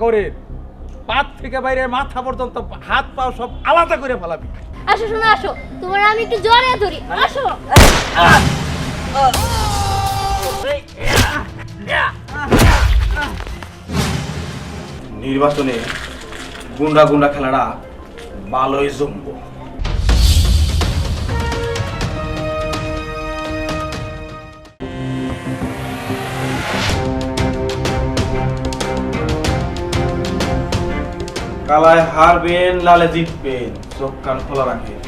করে পাত থেকে বাইরে মাথা পর্যন্ত হাত পা সব আলাদা করে ফেলাবি। আসো শোনো, আসো, তোমার আমি একটু জড়ে ধরি, আসো। নির্বাচনে গুন্ডা গুন্ডা খেলাটা ভালোই জমবো। কালায় হারবেন, লালে জিতবেন, চোখ কান খোলা রাখেন।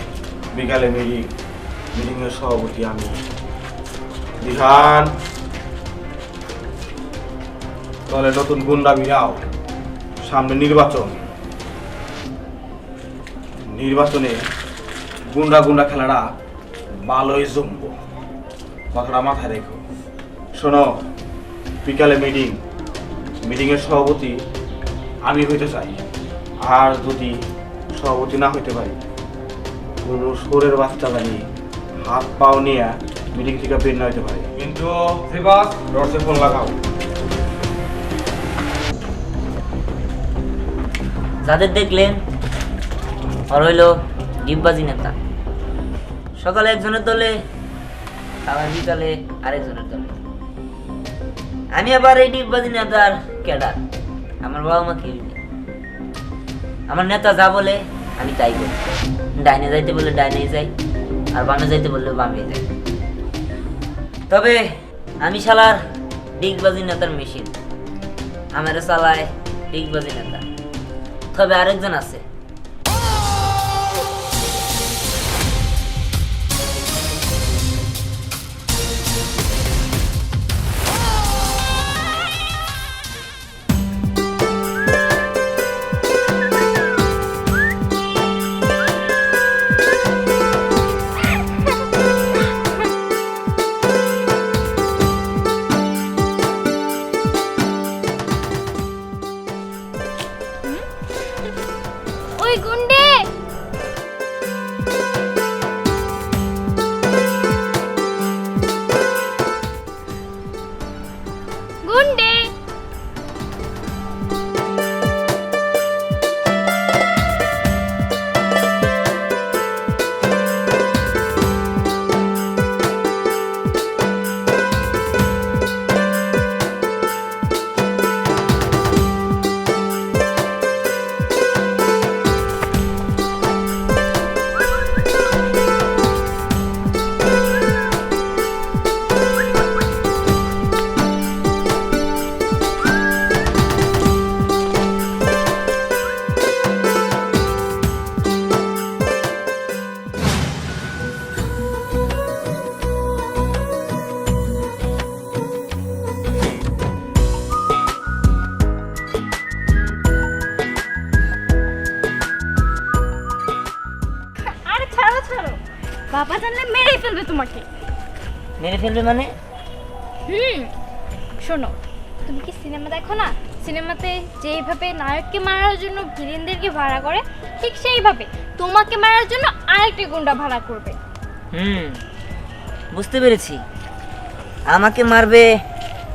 বিকালে মিটিং এর সভাপতি আমি। বিহান দলে নতুন গুন্ডা বিরাও, সামনে নির্বাচনে গুন্ডা গুন্ডা খেলাটা ভালোই জমবো, কথাটা মাথায় রেখো। শোনো, বিকালে মিটিং এর সভাপতি আমি হইতে চাই। আর যদি সভাপতি না হইতে পারি, কোনো সোরের বাচ্চা বানিয়ে হাত পাও নিয়ে মিটিং থেকে বের না হইতে পারে। কিন্তু রসে ফোন লাগাও। যাদের দেখলেন আর হইল ডিব্বাজি নেতা, সকালে একজনের দলে আবার বিকালে আরেকজনের দলে। আমি আবার এই ডিব্বাজি নেতার ক্যাডার। আমার বাবা মা কেউ নেই, আমার নেতা যা বলে আমি তাই করি। ডাইনে যাইতে বললে ডাইনে যাই, আর বামে যাইতে বললে বামে যাই। তবে আমি শালার ডিগবাজি নেতার মেশিন, আমারে চালায় ডিগবাজি নেতা। তবে আরেকজন আছে, ওই গুন্ডে, গুন্ডে, আরে ছাড়ো ছাড়ো, বাবা জানলে মেরেই ফেলবে তোমাকে। মেরে ফেলবে মানে? শোনো, তুমি কি সিনেমা দেখো না? সিনেমাতে যেইভাবে নায়ককে মারার জন্য ভিলেনদেরকে ভাড়া করে, ঠিক সেইভাবে তোমাকে মারার জন্য আরেকটি গুন্ডা ভাড়া করবে। বুঝতে পেরেছি, আমাকে মারবে।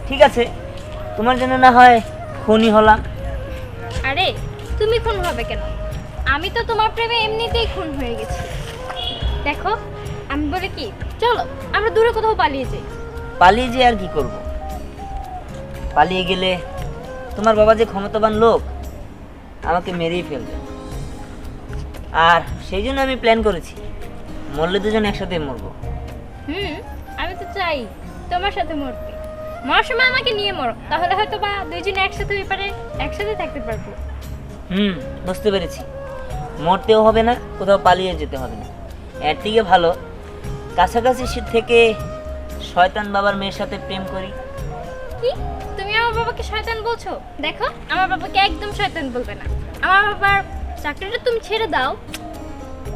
ঠিক আছে, তোমার জন্য না হয় খুনি হলাম। আরে তুমি খুন হবে কেন? আমি তো তোমার প্রেমে এমনিতেই খুন হয়ে গেছি। দেখো, আমি বলে কি, চলো আমরা দূরে কোথাও পালিয়ে যাই। পালিয়ে যে আর কি করব? পালিয়ে গেলে তোমার বাবা যে ক্ষমতাবান লোক, আমাকে মেরেই ফেলবে। আর সেই জন্য আমি প্ল্যান করেছি, মরলে দুজন একসাথে মরবো। আমি তো চাই তোমার সাথে মরতে। মরার সময় আমাকে নিয়ে মরো, তাহলে হয়তো বা দুইজনে একসাথে ব্যাপারে একসাথে থাকতে পারবো। বুঝতে পেরেছি, মরতেও হবে না, কোথাও পালিয়ে যেতে হবে না। এর থেকে ভালো কাছাকাছি থেকে শয়তান বাবার মেয়ের সাথে প্রেম করি। কি, তুমি আমার বাবাকে শয়তান বলছো? দেখো, আমার বাবাকে একদম শয়তান বলবে না। আমার বাবার চাকরিটা তুমি ছেড়ে দাও।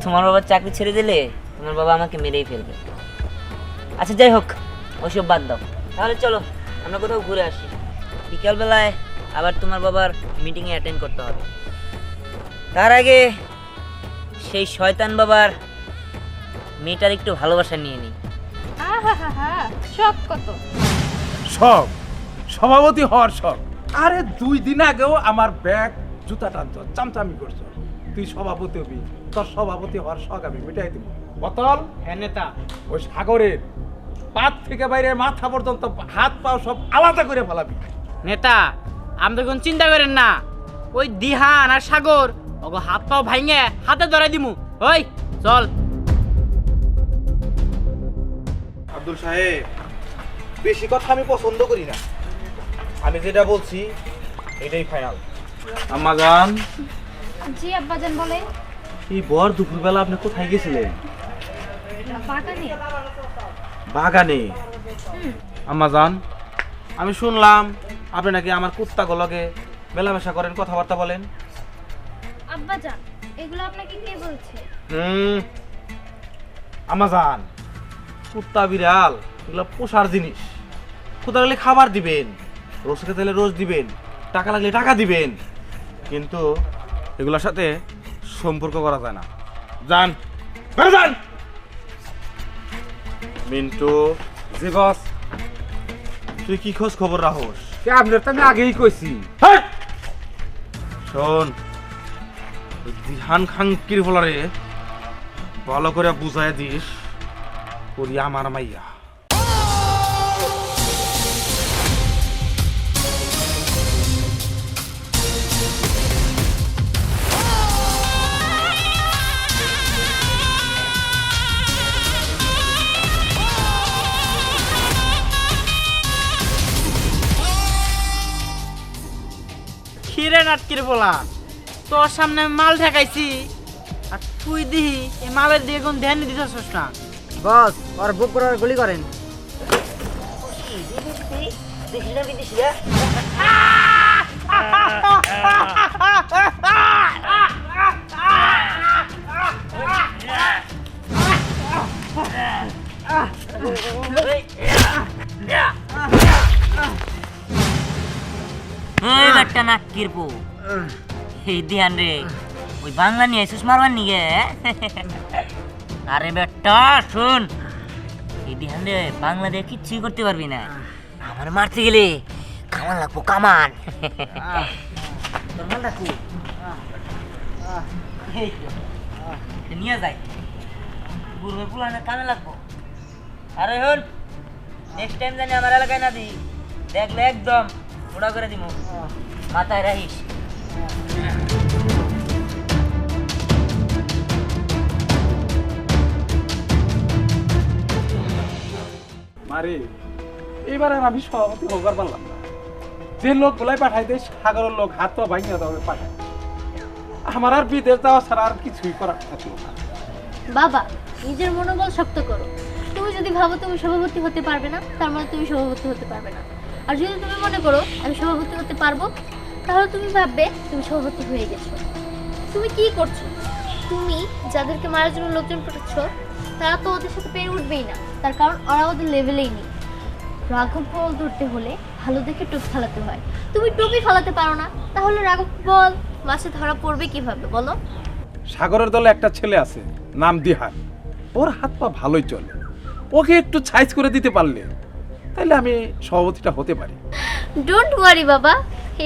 তোমার বাবার চাকরি ছেড়ে দিলে তোমার বাবা আমাকে মেরেই ফেলবে। আচ্ছা যাই হোক, ওইসব বাদ দাও। তাহলে চলো আমরা কোথাও ঘুরে আসি। বিকালবেলায় আবার তোমার বাবার মিটিংয়ে অ্যাটেন্ড করতে হবে। তার আগে সেই শয়তান বাবার মেয়েটার একটু ভালোবাসা নিয়ে নিই। আহা, শখ কত! সব সভাপতি হওয়ার শখ, আরে 2 দিন আগেও আমার ব্যাগ জুতা টানছ, চামচামি করছ। তুই সভাপতি হবি, তোর সভাপতি হওয়ার শখ আমি মিটাই দিব। বোতল হ্যাঁ নেতা। ওই সাগরের পাত থেকে বাইরে মাথা পর্যন্ত হাত পাও সব আলাদা করে ফেলাবি। নেতা আপনি কোন চিন্তা করেন না, ওই দিহান আর সাগর ওগো হাত পাও ভাঙে হাতে ধরাই দিমু। ওই চল। আব্দুল সাহেব, বেশি কথা আমি পছন্দ করি না। আমি যেটা বলছি এটাই ফাইনাল। আম্মা জান। জি আব্বাজান বলে। এই বর দুপুরবেলা আপনি কোথায় গেছিলেন? বাগানে। বাগানে? আম্মা জান, আমি শুনলাম আপনি নাকি আমার কুত্তাগুলোকে মেলামেশা করেন, কথাবার্তা বলেন। আব্বাজান এগুলো আপনাকে কে বলছে? আম্মা জান, কুত্তা বিড়াল এগুলো পোষার জিনিস। ক্ষুধা লাগলে খাবার দিবেন, রোজ খেতে হলে রোজ দিবেন, টাকা লাগলে টাকা দিবেন, কিন্তু এগুলোর সাথে সম্পর্ক করা যায় না। যান বেরো যান। মিন্টু। জি বস। তুই কি খোঁজ খবর রাখোস? আপনার তো আমি আগেই কইছি। শোন, ওই দিহান খাঙ্কির বলারে ভালো করে বুঝাই দিস করি আমার মাইয়া। খিরে নাটকির বলা, তোর সামনে মাল ঠেকাইছি আর তুই দিহি এই মালের দিকে কোন ধ্যান দিতেছস না। বস আর বুক করে গুলি করেন। ওই বাট্টা নাক্কির পো এই ধ্যান রে, ওই বাংলা নিয়ে আইসুস মারবার নিগে। আরে বেটা শুন, এই ধ্যান রে বাংলা দিয়ে কিচ্ছুই করতে পারবি না। আমার মারতে গেলে কামান লাগবো, কামান। তোর মাল রাখু নিয়ে যাই, বুড়ো পুলানের কামে লাগবো। আরে হন, নেক্সট টাইম জানি আমার এলাকায় না দিই, দেখলে একদম ওটা করে দিব, মাথায় রাখিস। মারে এবার আর আমি সভাপতি হবার পারলাম না। যে লোক গুলাই পাঠাইতে সাগরের লোক হাত পা ভাঙিয়ে দেওয়া পাঠায়। আমার আর বিদেশ যাওয়া ছাড়া আর কিছুই করার থাকলো না। বাবা নিজের মনোবল শক্ত করো। তুমি যদি ভাবো তুমি সভাপতি হতে পারবে না, তার মানে তুমি সভাপতি হতে পারবে না। আর যদি তুমি মনে করো আমি সভাপতি হতে পারবো, তাহলে তুমি ভাববে তুমি সভাপতি হয়ে গেছো। তুমি কি করছো? তুমি যাদেরকে মারার জন্য লোকজন পাঠাচ্ছ তারা তো ওদের সাথে পেরে উঠবেই না, তার কারণ ওরা ওদের লেভেলেই নেই। রাঘব বল ধরতে হলে ভালো দেখে টোপ ফালাতে হয়। তুমি টোপই ফালাতে পারো না, তাহলে রাঘব বল মাছে ধরা পড়বে কিভাবে বলো? সাগরের দলে একটা ছেলে আছে নাম দিহান, ওর হাত পা ভালোই চলে। ওকে একটু সাইজ করে দিতে পারলে তাহলে আমি সভাপতিটা হতে পারি। ডোন্ট ওয়ারি বাবা,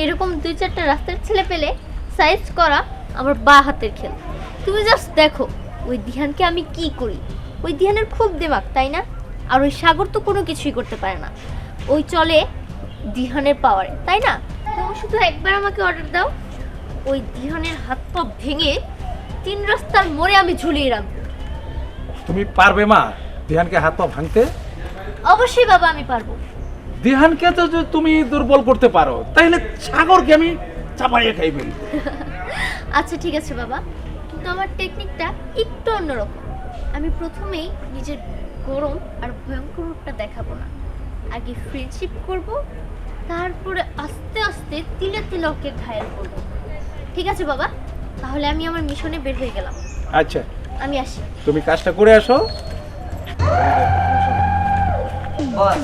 এরকম 2-4টা রাস্তার ছেলে পেলে সাইজ করা আমার বা হাতের খেল। তুমি জাস্ট দেখো ওই দিহানকে আমি কি করি। ওই দিহানের খুব দিমাগ, তাই না? আর ওই সাগর তো কোনো কিছুই করতে পারে না, ওই চলে দিহানের পাওয়ারে, তাই না? তুমি শুধু একবার আমাকে অর্ডার দাও, ওই দিহানের হাত পা ভেঙে 3 রাস্তার মোড়ে আমি ঝুলিয়ে রাখবো। তুমি পারবে মা দিহানকে হাত পা ভাঙতে? অবশ্যই বাবা আমি পারবো। দিহানকে তো যদি তুমি দুর্বল করতে পারো তাহলে সাগরকে আমি চাপাইয়ে খাই ফেলি। আচ্ছা ঠিক আছে বাবা, কিন্তু আমার টেকনিকটা একটু অন্যরকম। আমি প্রথমেই নিজের গরম আর ভয়ঙ্কর রূপটা দেখাবো না, আগে ফ্রেন্ডশিপ করব, তারপরে আস্তে আস্তে তিলে তিলে ওকে ঘায়েল করব। ঠিক আছে বাবা, তাহলে আমি আমার মিশনে বের হয়ে গেলাম। আচ্ছা আমি আসি। তুমি কাজটা করে আসো। বস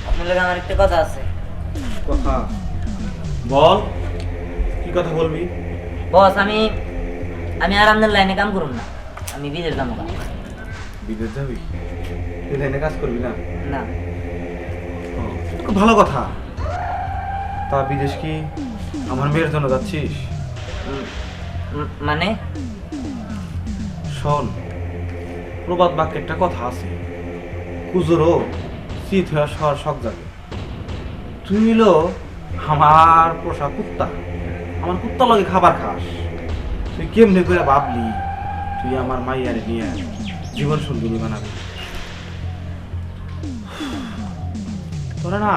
আপনার লগে আমার একটা কথা আছে। কথা বল, কি কথা বলবি? বস আমি আর আপনার লাইনে কাম করুন না, আমি বিদেশ যাবো। বিদেশ যাবি? তুই লাইনে কাজ করবি না? না খুব ভালো কথা। তা বিদেশ কি আমার মেয়ের জন্য যাচ্ছিস? মানে শোন, প্রবাদ বাক্যে একটা কথা আছে, কুজোরও শীত হয়ে শহর শখ যাবে। তুই হইলো আমার পোষা কুত্তা, আমার কুত্তা লগে খাবার খাস। তুই কেমনে করে ভাবলি তুই আমার মাইয়ারে নিয়ে জীবন সুন্দরী বানাবি? তোরা না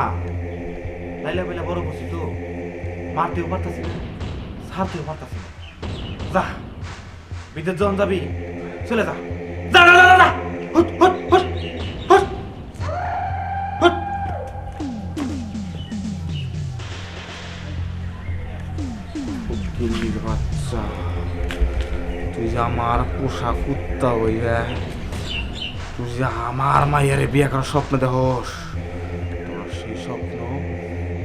লাইলা বেলা বড় করছি তো, মারতেও পারতাছি না, ছাড়তেও পারতাছি না। যা, বিদেশ যখন যাবি চলে যা। যা যা যা যা, হুট হুট হুট হুট হুট। দিল্লির বাচ্চা, তুই যে আমার পোষা কুত্তা হইয়া তুই যে আমার মাইয়ারে বিয়ে করার স্বপ্ন দেখোস, তোর সেই স্বপ্ন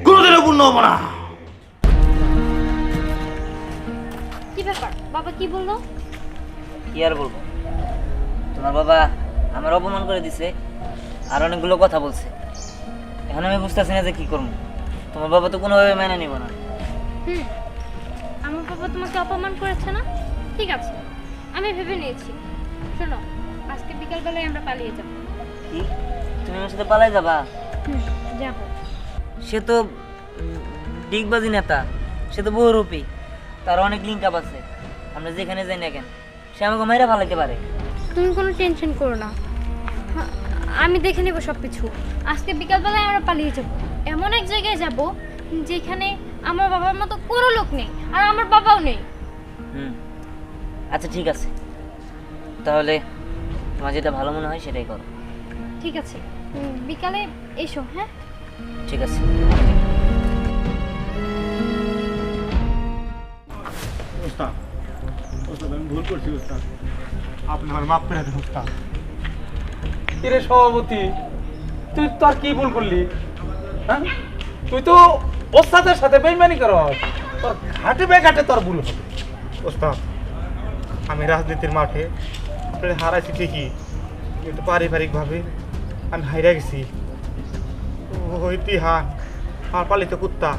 কোনোদিনও পূর্ণ হবো না। কি ব্যাপার, বাবা কি বললো? কি আর বলবো, তোমার বাবা আমার অপমান করে দিছে আর অনেকগুলো কথা বলছে। এখন আমি বুঝতেছি না যে কি করবো। তোমার বাবা তো কোনোভাবে মেনে নিব না। আমার বাবা তোমাকে অপমান করেছে না? ঠিক আছে, আমি ভেবে নিয়েছি। শোনো, আজকে বিকালবেলায় আমরা পালিয়ে যাব। কি, তুমি আমার সাথে পালাই যাবা? যাব। সে তো ডিগবাজি নেতা, সে তো বহুরূপী, তার অনেক লিঙ্ক আপ আছে। আমরা যেখানে যাই না কেন সে আমাকে মাইরা ফালাইতে পারে। তুমি কোনো টেনশন করো না, আমি দেখে নেব সব কিছু। আজকে বিকালবেলায় আমরা পালিয়ে যাব, এমন এক জায়গায় যাব যেখানে আমার বাবার মতো কোনো লোক নেই আর আমার বাবাও নেই। আচ্ছা ঠিক আছে, তাহলে তোমার যেটা ভালো মনে হয় সেটাই করো। ঠিক আছে, বিকালে এসো। হ্যাঁ ঠিক আছে। ওস্তাদ, ওস্তাদ আমি ভুল করছি ওস্তাদ, আপনি আমার মাফ করে দেন ওস্তাদ। কিরে সভাপতি, তুই তো আর কি ভুল করলি? হ্যাঁ, তুই তো ওস্তাদের সাথে বেইমানি করস, তোর ঘাটে বেঘাটে তোর ভুল হবে। ওস্তাদ, আমি রাজনীতির মাঠে আপনাদের হারাইছি ঠিকই, কিন্তু পারিবারিকভাবে আমি হাইরা গেছি। ওই তিহান আমার পালিত কুত্তা,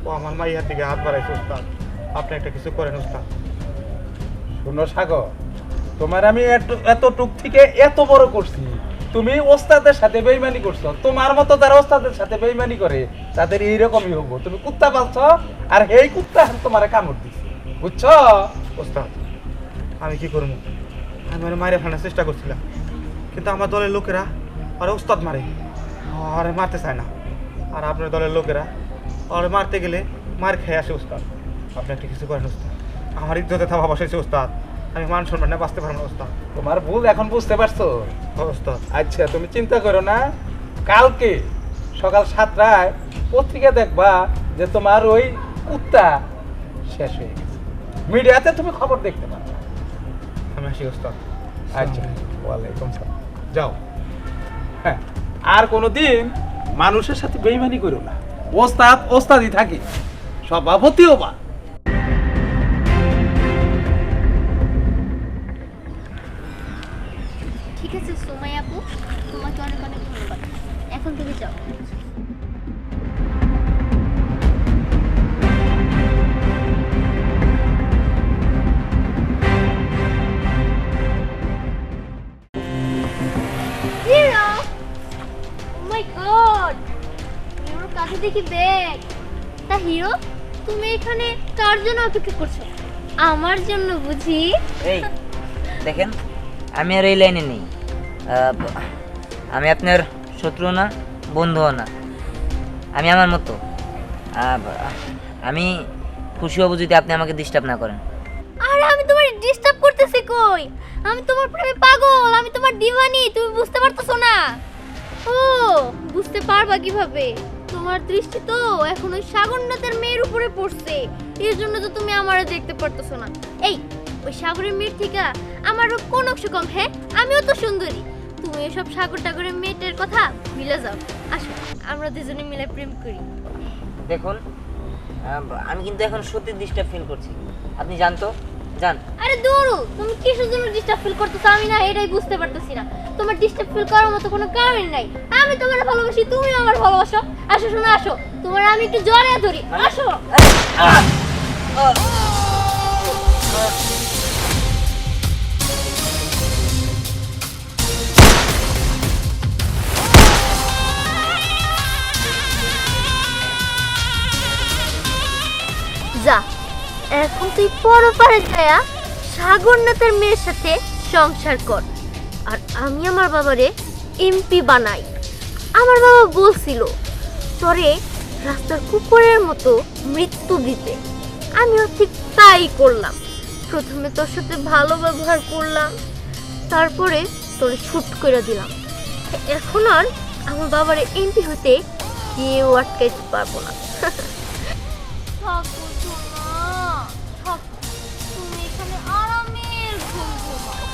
ও আমার মাইয়ার দিকে হাত বাড়াইছে। ওস্তাদ, আপনি একটা কিছু করেন ওস্তাদ। শোনো সাগর, তোমার আমি এতটুক থেকে এত বড় করছি, তুমি ওস্তাদের সাথে বেইমানি করছো। তোমার মতো যারা ওস্তাদের সাথে বেইমানি করে তাদের এইরকমই হবো। তুমি কুত্তা পালছ আর এই কুত্তা তোমার কামড় দিচ্ছে, বুঝছো? ওস্তাদ, আমি কি করবো? আমি মানে মায়ের ফেলার চেষ্টা করছিলাম, কিন্তু আমার দলের লোকেরা আরে ওস্তাদ মারে, আরে মারতে চায় না। আর আপনার দলের লোকেরা আরে মারতে গেলে মার খেয়ে আসে। ওস্তাদ, আপনি একটা কিছু করেন ওস্তাদ, আমার ইজ্জতে থাবা বসেছে ওস্তাদ, আমি মান সম্মানে বাঁচতে পারবো না ওস্তাদ। তোমার ভুল এখন বুঝতে পারছো? ওস্তাদ, আচ্ছা তুমি চিন্তা করো না, কালকে সকাল 7টায় পত্রিকা দেখবা যে তোমার ওই কুত্তা শেষ হয়ে গেছে। মিডিয়াতে তুমি খবর দেখতে পাবে। আমি আসি ওস্তাদ। আচ্ছা, ওয়ালাইকুম সালাম। যাও। হ্যাঁ, আর কোনোদিন মানুষের সাথে বেইমানি করো না। ওস্তাদ ওস্তাদই থাকে, সভাপতিও বা। ঠিক আছে সোমাই আপু, তোমাকে অনেক অনেক ধন্যবাদ। এখন তুমি যাও। হিরো, ও মাই গড, হিরোর কাছে দেখি ব্যাগ। তা হিরো, তুমি এখানে কার জন্য অপেক্ষা করছো? আমার জন্য বুঝি? এই দেখেন, আমি আর এই লাইনে নেই। আমি আপনার শত্রু না, বন্ধুও না, আমি আমার মতো। আমি খুশি হব যদি আপনি আমাকে ডিস্টার্ব না করেন। আরে আমি তোমার ডিস্টার্ব করতেছি কই? আমি তোমার প্রেমে পাগল, আমি তোমার দিওয়ানি, তুমি বুঝতে পারতেছো না? ও বুঝতে পারবা কিভাবে? তোমার দৃষ্টি তো এখন ওই সাগরনাথের মেয়ের উপরে পড়ছে, এর জন্য তো তুমি আমারে দেখতে পারতেছো না। এই ওই সাগরের মেয়ের থেকে আমার রূপ কোন অংশ কম? হ্যাঁ, আমিও তো সুন্দরী। তুমি এসব সাগর টাগরের মেয়েটার কথা মিলে যাও। আসো আমরা দুজনে মিলে প্রেম করি। দেখুন, আমি কিন্তু এখন সত্যি ডিস্টার্ব ফিল করছি, আপনি জানতো জান। আরে দৌড়ো, তুমি কিসের জন্য ডিস্টার্ব ফিল করতেছো আমি না এটাই বুঝতে পারতেছি না। তোমার ডিস্টার্ব ফিল করার মতো কোনো কারণ নাই। আমি তোমার ভালোবাসি, তুমি আমার ভালোবাসো। আসো শোনো, আসো তোমার আমি একটু জড়িয়ে ধরি, আসো। যা, এখন তুই পরপারে যায়া সাগরনাথের মেয়ের সাথে সংসার কর, আর আমি আমার বাবারে এমপি বানাই। আমার বাবা বলছিল তোরে রাস্তার কুকুরের মতো মৃত্যু দিতে, আমিও ঠিক তাই করলাম। প্রথমে তোর সাথে ভালো ব্যবহার করলাম, তারপরে তোরে ছুট করে দিলাম। এখন আর আমার বাবারে এমপি হতে কেউ আটকাইতে পারবো না। তুমি এখানে আরামের ঘুম ঘুমাও।